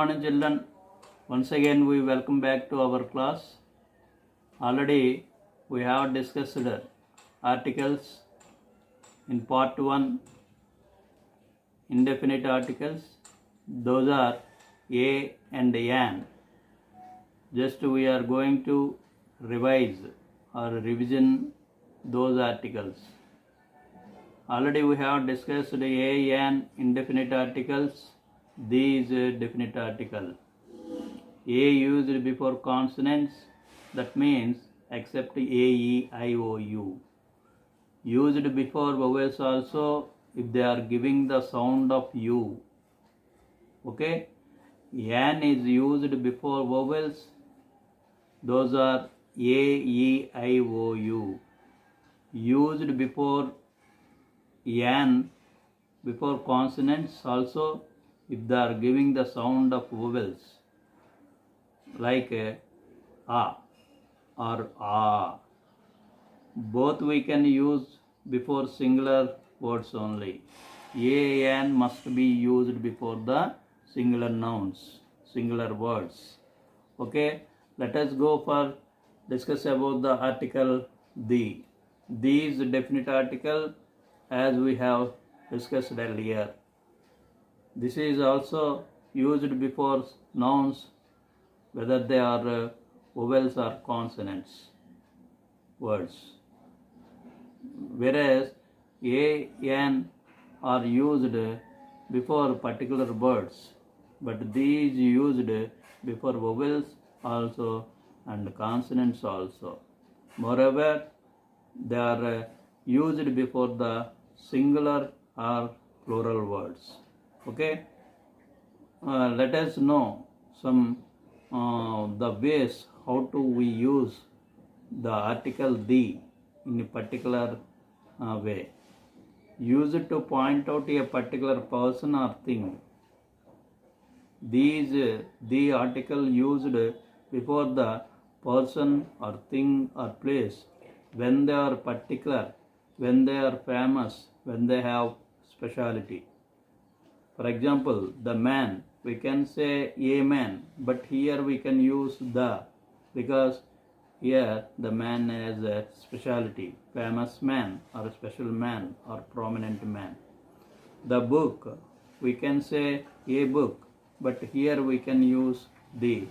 morning children. Once again we welcome back to our class. Already we have discussed articles in part 1, indefinite articles. Those are a and an. Just we are going to revise or revision those articles. Already we have discussed a, an, indefinite articles. These definite article. A used before consonants, that means except A, E, I, O, U. Used before vowels also if they are giving the sound of U. Okay? An is used before vowels. Those are A, E, I, O, U. Used before an, before consonants also if they are giving the sound of vowels, like a or a. Both we can use before singular words only. A, an must be used before the singular nouns, singular words. Okay, let us go for discuss about the article the. These definite article, as we have discussed earlier. This is also used before nouns, whether they are vowels or consonants words. Whereas a, an are used before particular words, but these used before vowels also and consonants also. Moreover, they are used before the singular or plural words. Okay, let us know some the ways how to we use the article the in a particular way. Use it to point out a particular person or thing. These the article used before the person or thing or place when they are particular, when they are famous, when they have speciality. For example, the man, we can say a man, but here we can use the, because here the man has a speciality, famous man or special man or prominent man. The book, we can say a book, but here we can use the,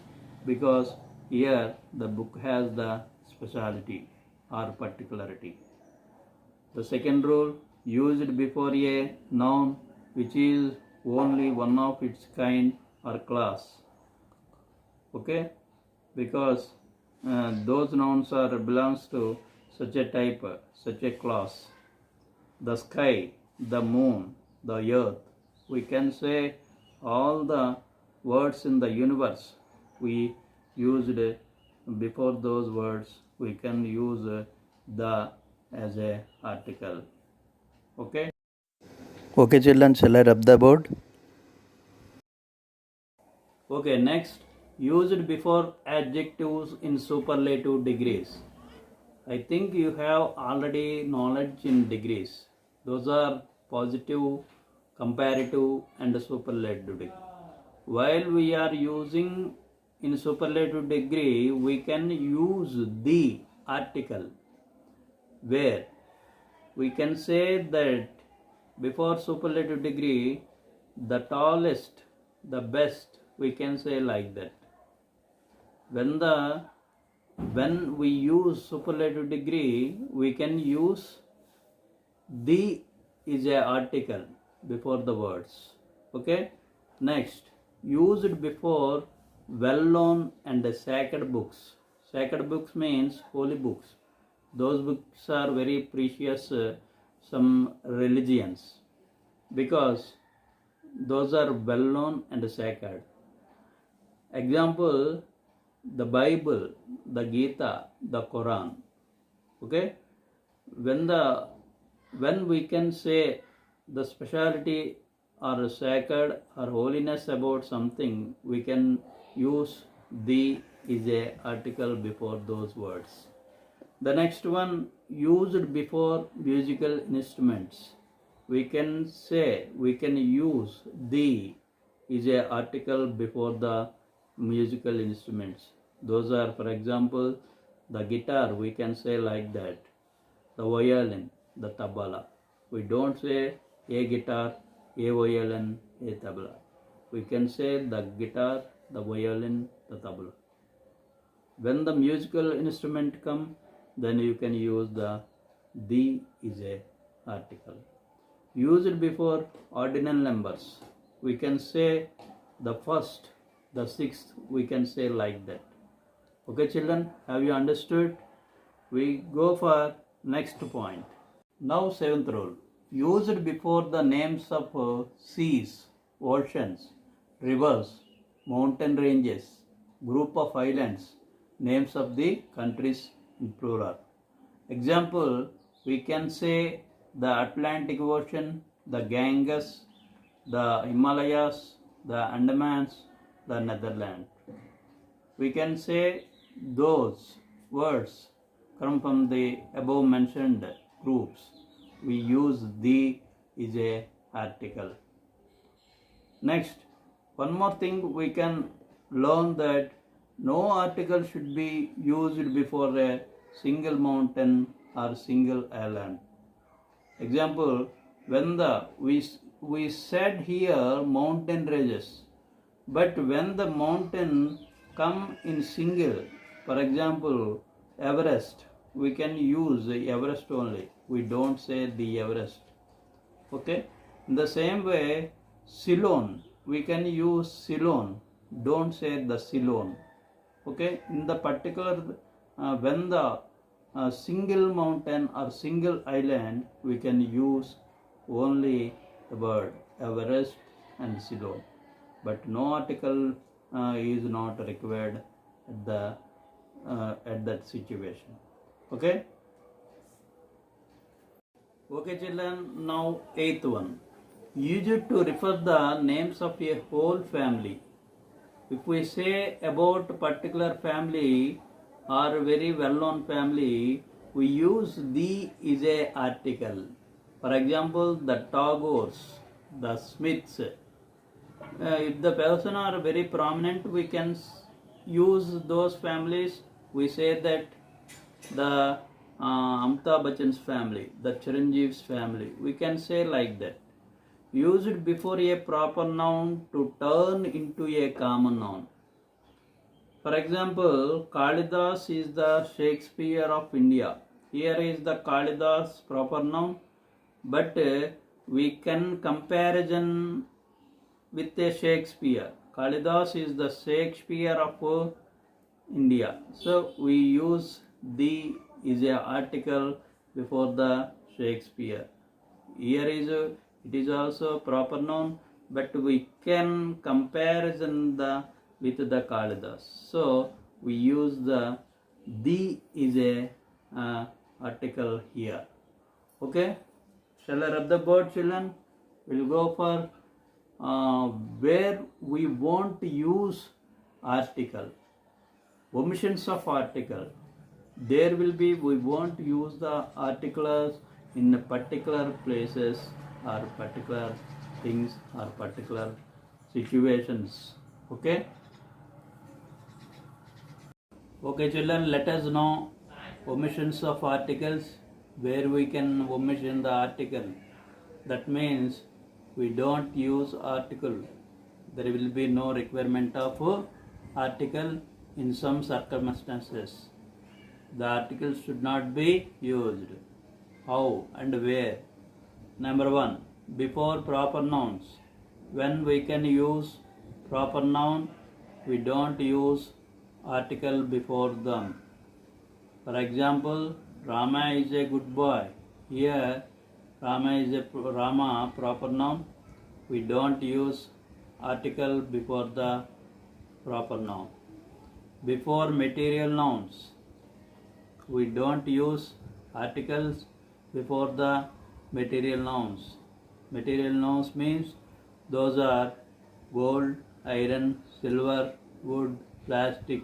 because here the book has the speciality or particularity. The second rule, used before a noun which is only one of its kind or class. Okay, because those nouns are belongs to such a type, such a class. The sky, the moon, the earth. We can say all the words in the universe we used before those words. We can use the as a article. Okay. Okay children, shall I rub the board? Okay, next, used before adjectives in superlative degrees. I think you have already knowledge in degrees. Those are positive, comparative and superlative degree. While we are using in superlative degree, we can use the article where we can say that before superlative degree, the tallest, the best, we can say like that. When we use superlative degree, we can use the is a article before the words. Okay. Next, used before well-known and sacred books. Sacred books means holy books. Those books are very precious, some religions, because those are well known and sacred. Example, the Bible, the Gita, the Quran. Okay, when we can say the speciality or sacred or holiness about something, we can use the is a article before those words. The next one, used before musical instruments. We can say, we can use the is a article before the musical instruments. Those are, for example, the guitar, we can say like that, the violin, the tabla. We don't say a guitar, a violin, a tabla. We can say the guitar, the violin, the tabla. When the musical instrument come, then you can use the is a article. Used before ordinal numbers. We can say the first, the sixth, we can say like that. Okay children, have you understood? We go for next point. Now seventh rule. Used before the names of seas, oceans, rivers, mountain ranges, group of islands, names of the countries in plural. Example, we can say the Atlantic Ocean, the Ganges, the Himalayas, the Andamans, the Netherlands. We can say those words come from the above mentioned groups. We use the is a article. Next, one more thing we can learn that no article should be used before a single mountain or single island. Example, when we said here mountain ranges, but when the mountain come in single, for example, Everest, we can use Everest only. We don't say the Everest. Okay. In the same way, Ceylon, we can use Ceylon. Don't say the Ceylon. Okay. In the particular, when the single mountain or single island, we can use only the word Everest and Ceylon. But no article is not required at that situation. Okay. Okay children, now eighth one. Use it to refer the names of a whole family. If we say about a particular family or very well-known family, we use the is a article. For example, the Tagores, the Smiths. If the person are very prominent, we can use those families. We say that the Amitabh Bachchan's family, the Chiranjeev's family. We can say like that. Use it before a proper noun to turn into a common noun. For example, Kalidas is the Shakespeare of India. Here is the Kalidas proper noun, but we can comparison with a Shakespeare. Kalidas is the Shakespeare of India. So we use the is a article before the Shakespeare. Here is it is also proper noun, but we can comparison with the Kalidas. So we use the is a article here. Okay. Shall I rub the board, children? We'll go for where we won't use article. Omissions of article. There will be, we won't use the articles in particular places or particular things or particular situations. Okay. Okay children, let us know omissions of articles, where we can omission the article. That means we don't use article. There will be no requirement of article in some circumstances. The article should not be used. How and where? Number one, before proper nouns. When we can use proper noun, we don't use article before them. For example, Rama is a good boy. Here, Rama proper noun. We don't use article before the proper noun. Before material nouns, we don't use articles before the material nouns. Material nouns means those are gold, iron, silver, wood, plastic.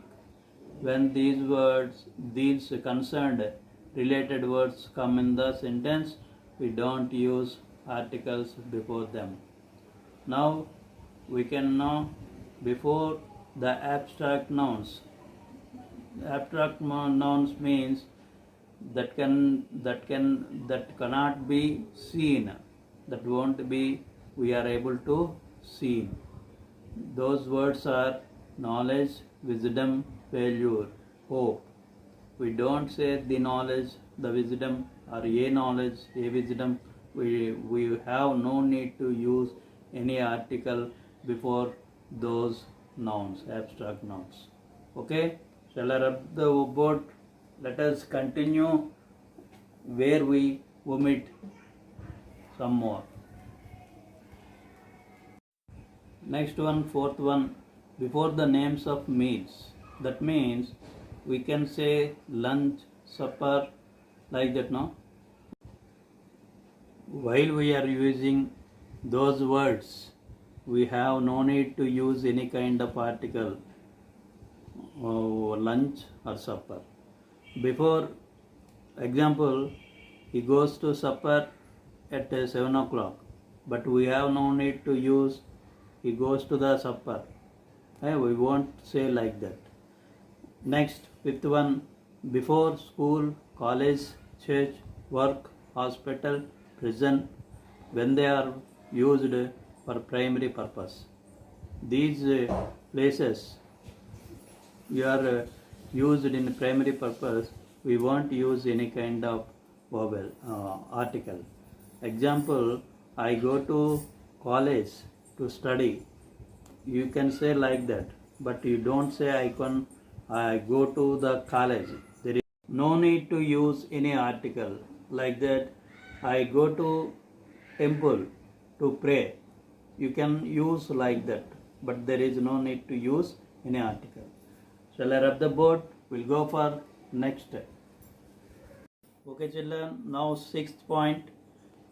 When these concerned related words come in the sentence, we don't use articles before them. Now we can know before the abstract nouns. Abstract nouns means that cannot be seen, that won't be we are able to see. Those words are knowledge, wisdom, failure, hope. We don't say the knowledge, the wisdom, or a knowledge, a wisdom. We have no need to use any article before those nouns, abstract nouns. Okay, shall I rub the board? Let us continue where we omit some more. Next one, fourth one, before the names of meals. That means we can say lunch, supper, like that, no? While we are using those words, we have no need to use any kind of article, lunch or supper. Before example, he goes to supper at 7 o'clock, but we have no need to use he goes to the supper. We won't say like that. Next, fifth one, before school, college, church, work, hospital, prison, when they are used for primary purpose. These places you are used in primary purpose, we won't use any kind of vowel article. Example, I go to college to study. You can say like that, but you don't say I go to the college. There is no need to use any article like that. I go to temple to pray. You can use like that, but there is no need to use any article. Shall I rub the board? We'll go for next step. Okay children, now sixth point,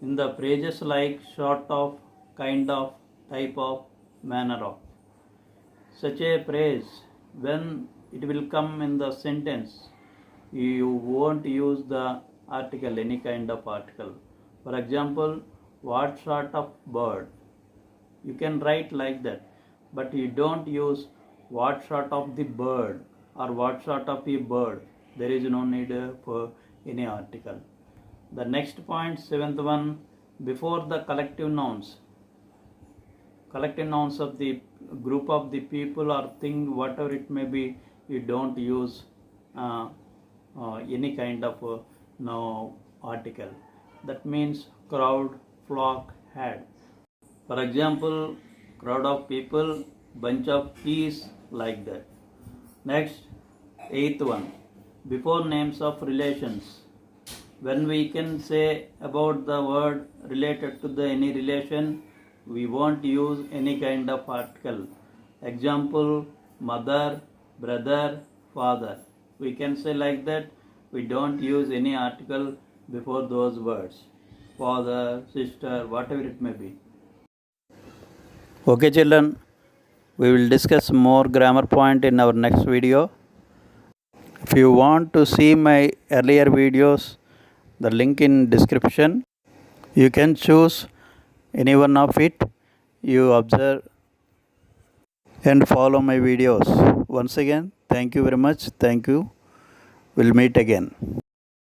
in the phrases like sort of, kind of, type of, manner of. Such a phrase, when it will come in the sentence, you won't use the article, any kind of article. For example, what sort of bird? You can write like that, but you don't use what sort of the bird or what sort of a bird. There is no need for any article. The next point, seventh one, before the collective nouns of the group of the people or thing, whatever it may be, you don't use any kind of no article. That means crowd, flock, had. For example, crowd of people, bunch of keys, like that. Next, eighth one, before names of relations. When we can say about the word related to the any relation, we won't use any kind of article. Example, mother, brother, father. We can say like that. We don't use any article before those words. Father, sister, whatever it may be. Okay children, we will discuss more grammar point in our next video. If you want to see my earlier videos, the link in description. You can choose any one of it. You observe and follow my videos. Once again, thank you very much. Thank you. We'll meet again.